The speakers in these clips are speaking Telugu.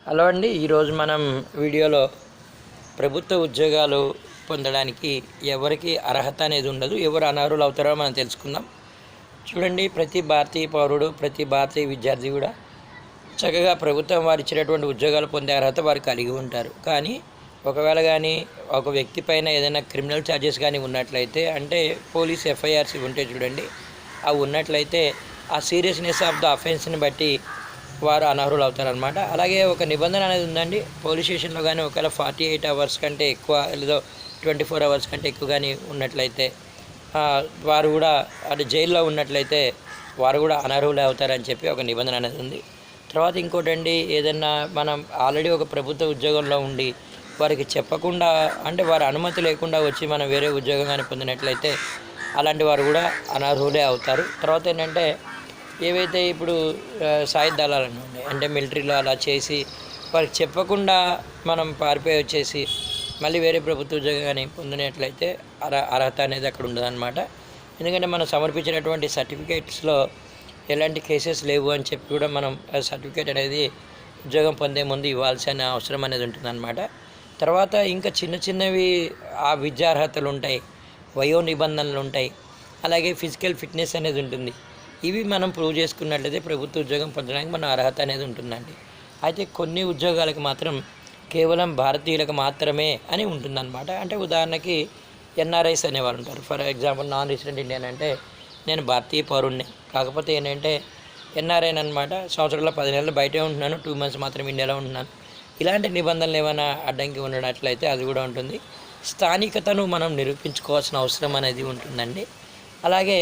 హలో అండి, ఈరోజు మనం వీడియోలో ప్రభుత్వ ఉద్యోగాలు పొందడానికి ఎవరికి అర్హత అనేది ఉండదు, ఎవరు అనర్హులు అవుతారో మనం తెలుసుకుందాం. చూడండి, ప్రతి భారతీయ పౌరుడు, ప్రతి భారతీయ విద్యార్థి కూడా చక్కగా ప్రభుత్వం వారు ఇచ్చినటువంటి ఉద్యోగాలు పొందే అర్హత వారు కలిగి ఉంటారు. కానీ ఒకవేళ కానీ ఒక వ్యక్తి పైన ఏదైనా క్రిమినల్ ఛార్జెస్ కానీ ఉన్నట్లయితే, అంటే పోలీస్ ఎఫ్ఐఆర్స్ ఉంటే చూడండి, అవి ఉన్నట్లయితే ఆ సీరియస్నెస్ ఆఫ్ ద అఫెన్స్ని బట్టి వారు అనర్హులు అవుతారనమాట. అలాగే ఒక నిబంధన అనేది ఉందండి, పోలీస్ స్టేషన్లో కానీ ఒకవేళ 48 అవర్స్ కంటే ఎక్కువ లేదా 24 అవర్స్ కంటే ఎక్కువ కానీ ఉన్నట్లయితే వారు కూడా అంటే జైల్లో ఉన్నట్లయితే వారు కూడా అనర్హులే అవుతారని చెప్పి ఒక నిబంధన అనేది ఉంది. తర్వాత ఇంకోటండి, ఏదన్నా మనం ఆల్రెడీ ఒక ప్రభుత్వ ఉద్యోగంలో ఉండి వారికి చెప్పకుండా, అంటే వారి అనుమతి లేకుండా వచ్చి మనం వేరే ఉద్యోగం కానీ పొందినట్లయితే అలాంటి వారు కూడా అనర్హులే అవుతారు. తర్వాత ఏంటంటే, ఏవైతే ఇప్పుడు సాయుధ దళాలు ఉన్నాయి, అంటే మిలిటరీలో అలా చేసి వారికి చెప్పకుండా మనం పారిపోయి వచ్చేసి మళ్ళీ వేరే ప్రభుత్వ ఉద్యోగం కానీ పొందినట్లయితే అర్హత అనేది అక్కడ ఉండదన్నమాట. ఎందుకంటే మనం సమర్పించినటువంటి సర్టిఫికేట్స్లో ఎలాంటి కేసెస్ లేవు అని చెప్పి కూడా మనం సర్టిఫికేట్ అనేది ఉద్యోగం పొందే ముందు ఇవ్వాల్సిన అవసరం అనేది ఉంటుందన్నమాట. తర్వాత ఇంకా చిన్న చిన్నవి ఆ విద్యార్హతలు ఉంటాయి, వయో నిబంధనలు ఉంటాయి, అలాగే ఫిజికల్ ఫిట్నెస్ అనేది ఉంటుంది. ఇవి మనం ప్రూవ్ చేసుకున్నట్లయితే ప్రభుత్వ ఉద్యోగం పొందడానికి మన అర్హత అనేది ఉంటుందండి. అయితే కొన్ని ఉద్యోగాలకు మాత్రం కేవలం భారతీయులకు మాత్రమే అని ఉంటుందన్నమాట. అంటే ఉదాహరణకి ఎన్ఆర్ఐస్ అనేవాళ్ళు ఉంటారు. For example, non resident Indian అంటే నేను భారతీయ పౌరుణ్ణి, కాకపోతే ఏంటంటే ఎన్ఆర్ఐన్ అనమాట, సంవత్సరంలో 10 నెలలు బయటే ఉంటున్నాను, 2 months మాత్రం ఇండియాలో ఉంటున్నాను. ఇలాంటి నిబంధనలు ఏమైనా అడ్డంకి ఉండనట్లయితే అది కూడా ఉంటుంది. స్థానికతను మనం నిరూపించుకోవాల్సిన అవసరం అనేది ఉంటుందండి. అలాగే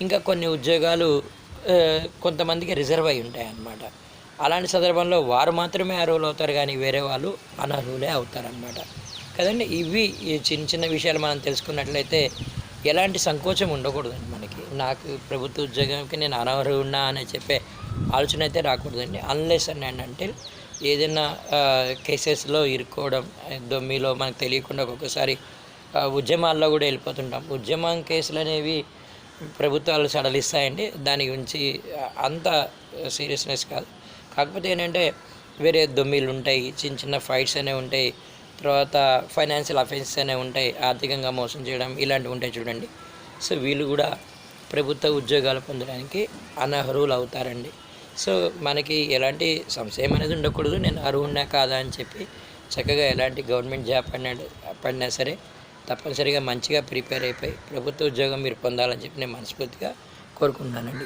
ఇంకా కొన్ని ఉద్యోగాలు కొంతమందికి రిజర్వ్ అయి ఉంటాయి అన్నమాట. అలాంటి సందర్భంలో వారు మాత్రమే అర్హులు అవుతారు, కానీ వేరే వాళ్ళు అనర్హులే అవుతారనమాట కదండి. ఇవి చిన్న చిన్న విషయాలు మనం తెలుసుకున్నట్లయితే ఎలాంటి సంకోచం ఉండకూడదండి మనకి. నాకు ప్రభుత్వ ఉద్యోగంకి నేను అనర్హున్నా అని చెప్పే ఆలోచన అయితే రాకూడదండి. అన్లెస్ అండ్ అంటే ఏదైనా కేసెస్లో ఇరుక్కోవడం, దొమ్మిలో మనకు తెలియకుండా ఒక్కొక్కసారి ఉద్యమాల్లో కూడా వెళ్ళిపోతుంటాం. ఉద్యమం కేసులు అనేవి ప్రభుత్వాలు సడలిస్తాయండి, దాని గురించి అంత సీరియస్నెస్ కాదు. కాకపోతే ఏంటంటే వేరే దొమ్మిలు ఉంటాయి, చిన్న చిన్న ఫైట్స్ అనేవి ఉంటాయి, తర్వాత ఫైనాన్షియల్ అఫెన్సెస్ అనేవి ఉంటాయి, ఆర్థికంగా మోసం చేయడం ఇలాంటివి ఉంటాయి చూడండి. సో వీళ్ళు కూడా ప్రభుత్వ ఉద్యోగాలు పొందడానికి అనర్హులు అవుతారండి. సో మనకి ఎలాంటి సంశయం అనేది ఉండకూడదు, నేను అర్హున్నా కాదా అని చెప్పి చక్కగా ఎలాంటి గవర్నమెంట్ జాబ్ పడినా సరే తప్పనిసరిగా మంచిగా ప్రిపేర్ అయిపోయి ప్రభుత్వ ఉద్యోగం మీరు పొందాలని చెప్పి నేను మనస్ఫూర్తిగా కోరుకుంటున్నానండి.